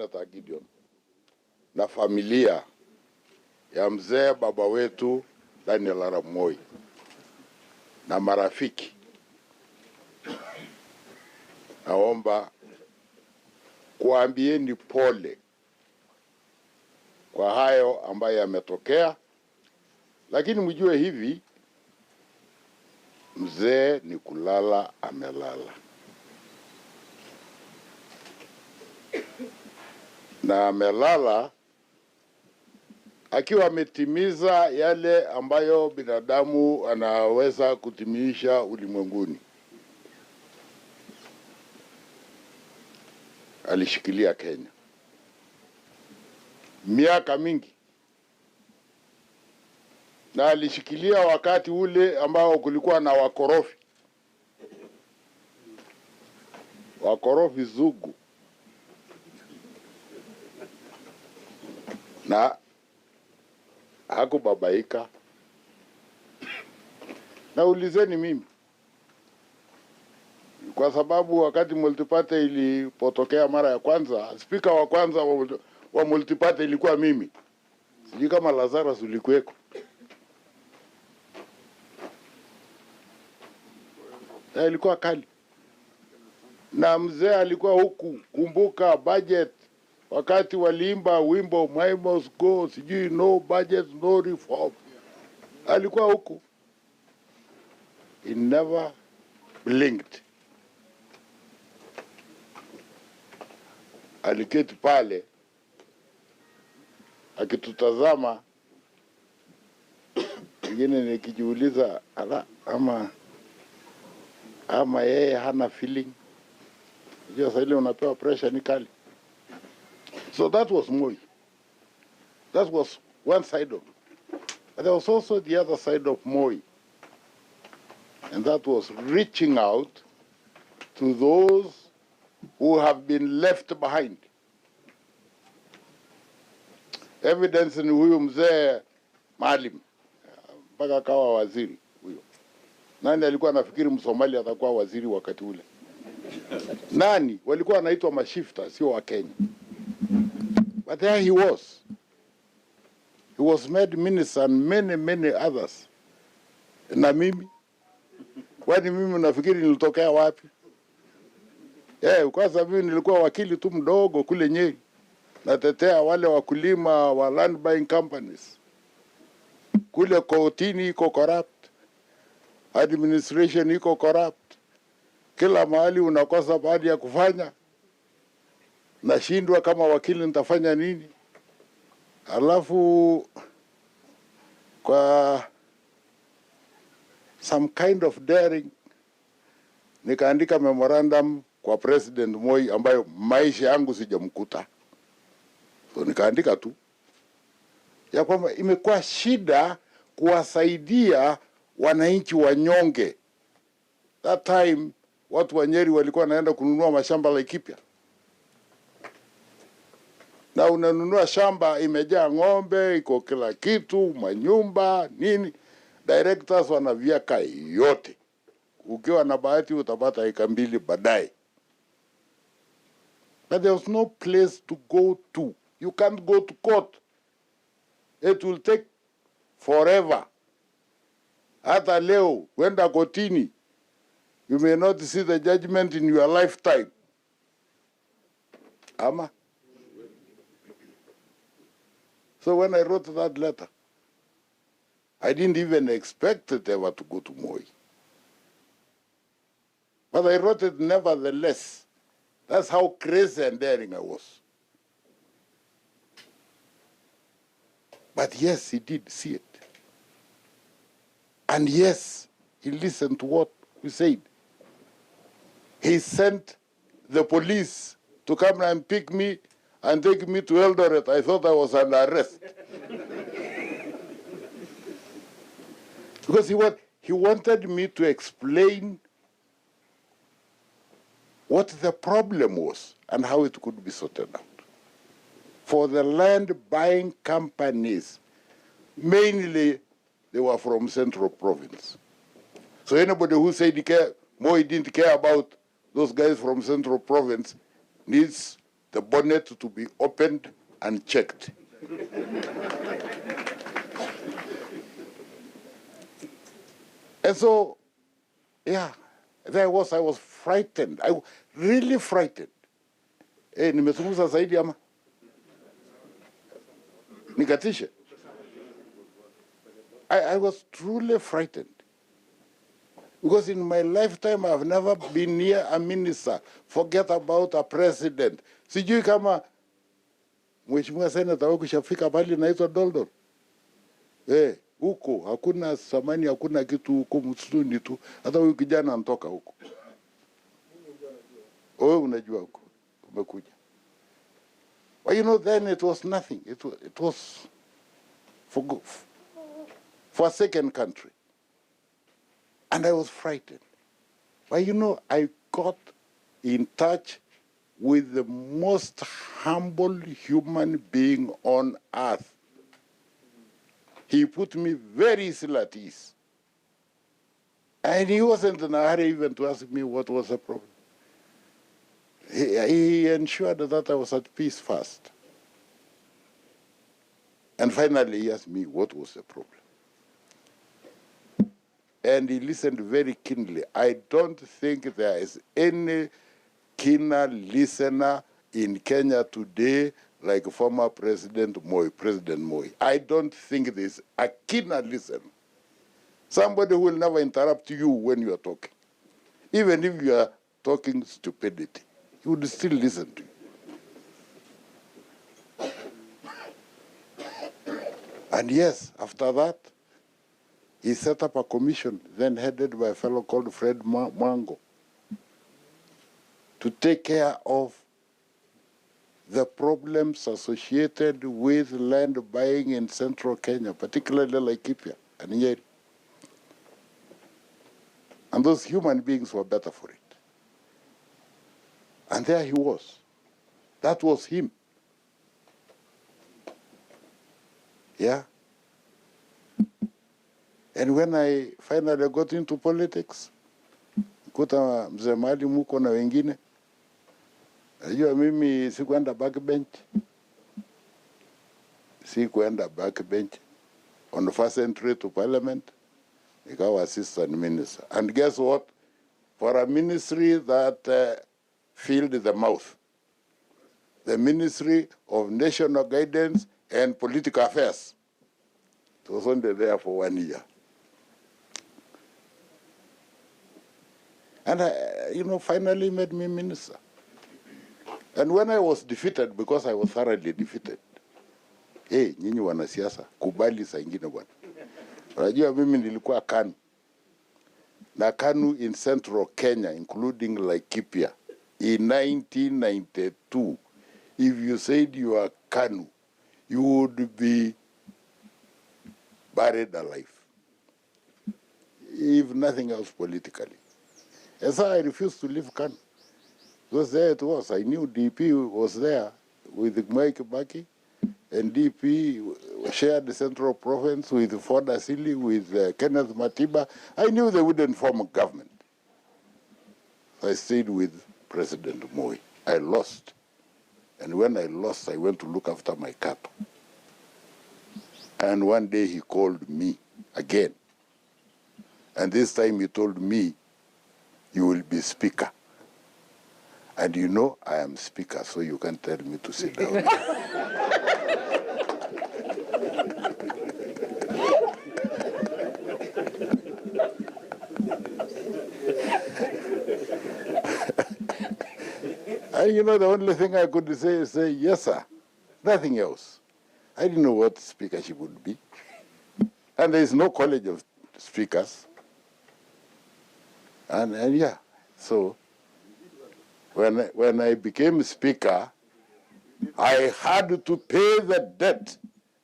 Senator Gideon na familia ya mzee baba wetu Daniel Arap Moi na marafiki, naomba kuambieni pole kwa hayo ambayo yametokea, lakini mjue hivi, mzee ni kulala amelala, na amelala akiwa ametimiza yale ambayo binadamu anaweza kutimisha ulimwenguni. Alishikilia Kenya miaka mingi, na alishikilia wakati ule ambao kulikuwa na wakorofi zugu, na hakubabaika. Na ulizeni mimi, kwa sababu wakati multiparty ilipotokea mara ya kwanza, speaker wa kwanza wa multiparty ilikuwa mimi. Sijui kama Lazarus ulikuweko. Na ilikuwa kali. Na mzee alikuwa huku, kumbuka budget, wakati waliimba wimbo "My must go", sijui no budget, no reform. Alikuwa huku. He never blinked. Aliketi pale akitutazama, ingine nikijiuliza ama yeye hana feeling. Hiyo sasa ile unapewa pressure ni kali. So that was Moi. That was one side of it. But there was also the other side of Moi. And that was reaching out to those who have been left behind. Evidence ni huyu mzee Maalim, mpaka kawa waziri huyo. Nani alikuwa anafikiri Msomali atakuwa waziri wakati ule? Nani? Walikuwa wanaitwa mashifta, sio wa Kenya. But there he was. He was made minister and many others. Na mimi? Kwani mimi nafikiri nilitokea wapi? Kwa sababu mimi nilikuwa wakili tu mdogo kule Nyeri. Natetea wale wakulima wa land buying companies. Kule kotini iko corrupt. Administration iko corrupt. Kila mahali unakosa baadhi ya kufanya. Nashindwa kama wakili nitafanya nini? Alafu kwa some kind of daring nikaandika memorandum kwa President Moi ambayo maisha yangu sijamkuta. So nikaandika tu ya kwamba imekuwa shida kuwasaidia wananchi wanyonge. That time watu wa Nyeri walikuwa naenda kununua mashamba Laikipia. Na unanunua shamba imejaa ng'ombe, iko kila kitu, manyumba, nini. Directors wanaviaka yote. Ukiwa na bahati utapata eka 2 baadaye. But there was no place to go to. You can't go to court. It will take forever. Hata leo, wenda kotini, you may not see the judgment in your lifetime. Ama? So when I wrote that letter, I didn't even expect it ever to go to Moi. But I wrote it nevertheless. That's how crazy and daring I was. But yes, he did see it. And yes, he listened to what we said. He sent the police to come and pick me and take me to Eldoret. I thought I was under arrest. Because he wanted me to explain what the problem was and how it could be sorted out. For the land buying companies, mainly they were from Central Province. So anybody who said Moi didn't care about those guys from Central Province needs the bonnet to be opened and checked. And so, yeah, I was frightened. I really frightened. Nimezungumza zaidi ama? Nikatishe. I was truly frightened. Because in my lifetime, I've never been near a minister. Forget about a president. Sijui kama mheshimiwa senator wako shafika pale naitwa Doldol. Huko hakuna samani, hakuna kitu huko, msituni tu. Hata huyu kijana anatoka huko. Wewe unajua huko umekuja. But you know, then it was nothing. It was for a second country. And I was frightened. But you know, I got in touch with the most humble human being on earth. He put me very easily at ease. And he wasn't in a hurry even to ask me what was the problem. He ensured that I was at peace first. And finally he asked me what was the problem. And he listened very keenly. I don't think there is any keener listener in Kenya today like former President Moi, President Moi. I don't think there's a keener listener. Somebody who will never interrupt you when you are talking. Even if you are talking stupidity, he would still listen to you. And yes, after that, he set up a commission, then headed by a fellow called Fred Mwango, to take care of the problems associated with land buying in central Kenya, particularly Laikipia and Nyeri. And those human beings were better for it. And there he was. That was him. Yeah. And when I finally got into politics, kuta Mzee Moi muko na wengine, najua mimi sikuenda backbench. Sikuenda backbench. On the first entry to parliament, nikawa assistant minister. And guess what? For a ministry that filled the mouth, the Ministry of National Guidance and Political Affairs, it was only there for 1 year. And I, finally made me minister. And when I was defeated, because I was thoroughly defeated, nyinyi wanasiasa, kubali saa ingine bwana. Unajua mimi nilikuwa KANU. Na KANU in central Kenya, including Laikipia, in 1992, if you said you are KANU, you would be buried alive, if nothing else politically. And so I refused to leave KANU. Because there it was. I knew DP was there with Mike Baki, and DP shared the central province with Ford Asili, with Kenneth Matiba. I knew they wouldn't form a government. So I stayed with President Moi. I lost. And when I lost, I went to look after my cattle. And one day he called me again. And this time he told me, you will be speaker. And you know I am speaker, so you can't tell me to sit down. And the only thing I could say is say, yes, sir. Nothing else. I didn't know what speakership would be. And there is no college of speakers. And yeah, so when I became speaker, I had to pay the debt.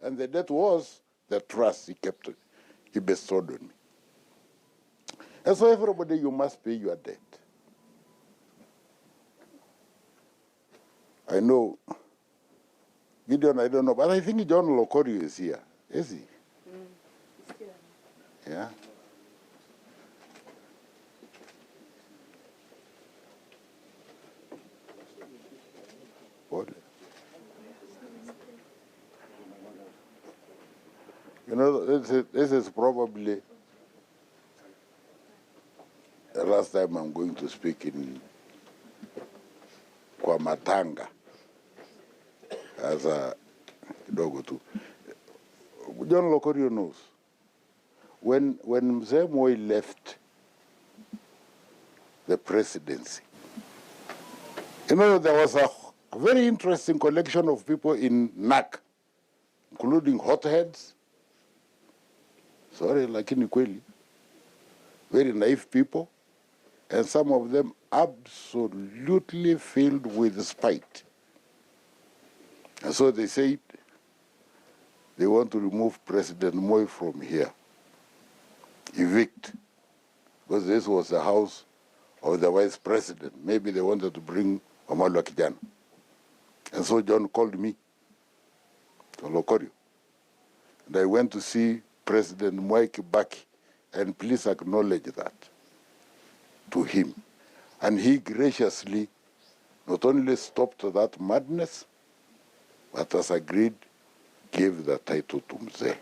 And the debt was the trust he bestowed on me. And so everybody, you must pay your debt. I know, Gideon, I don't know, but I think John Lokorio is here. Is he? Yeah. You know, this is probably the last time I'm going to speak in kwa matanga as a kidogo tu. John Lokorio knows when Mzee Moi left the presidency, you know, there was a very interesting collection of people in NAC, including hotheads. Sorry, lakini kweli, very naive people, and some of them absolutely filled with spite. And so they said they want to remove President Moi from here, evict, because this was the house of the vice president. Maybe they wanted to bring Wamalwa Kijana. And so John called me to Lokorio, and I went to see President Mwai Kibaki, and please acknowledge that to him. And he graciously not only stopped that madness, but as agreed, gave the title to Mzee.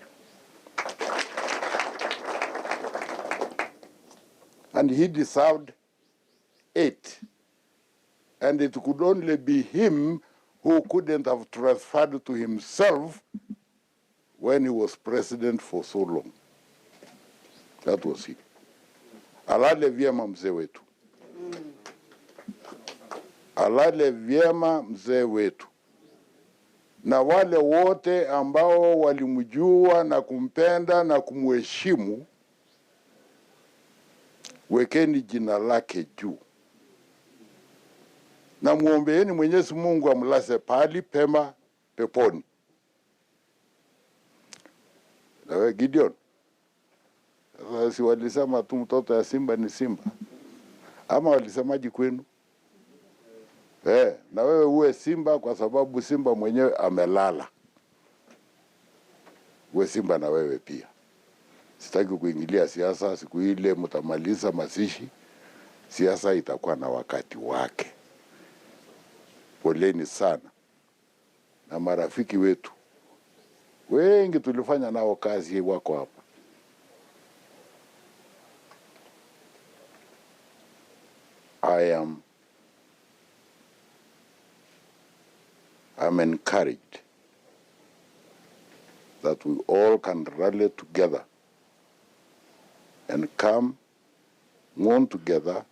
And he deserved 8. And it could only be him who couldn't have transferred to himself when he was president for so long. That was he. Alale vyema mzee wetu. Alale vyema mzee wetu. Na wale wote ambao walimjua na kumpenda na kumheshimu, wekeni jina lake juu. Na muombeeni Mwenyezi Mungu amlase pahali pema peponi. Nawe Gideon, si walisema tu mtoto ya simba ni simba? Ama walisemaje kwenu? Na wewe uwe simba kwa sababu simba mwenyewe amelala. Uwe simba na wewe pia. Sitaki kuingilia siasa, siku ile mtamaliza mazishi. Siasa itakuwa na wakati wake. Poleni sana. Na marafiki wetu wengi tulifanya nao kazi wako hapa. I'm encouraged that we all can rally together and come, mourn together,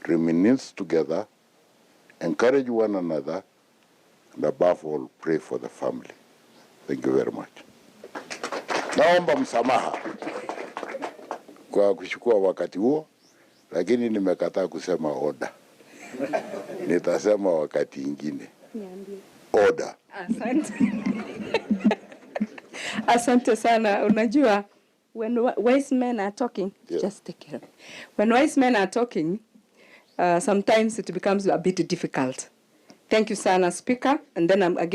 reminisce together, encourage one another, and above all, pray for the family. Thank you very much. Naomba msamaha kwa kuchukua wakati huo, lakini nimekataa kusema order. Nitasema wakati ingine. Order. Asante. Asante sana. Unajua, when wise men are talking, just take care. When wise men are talking, sometimes it becomes a bit difficult. Thank you sana, Speaker. And then I'm again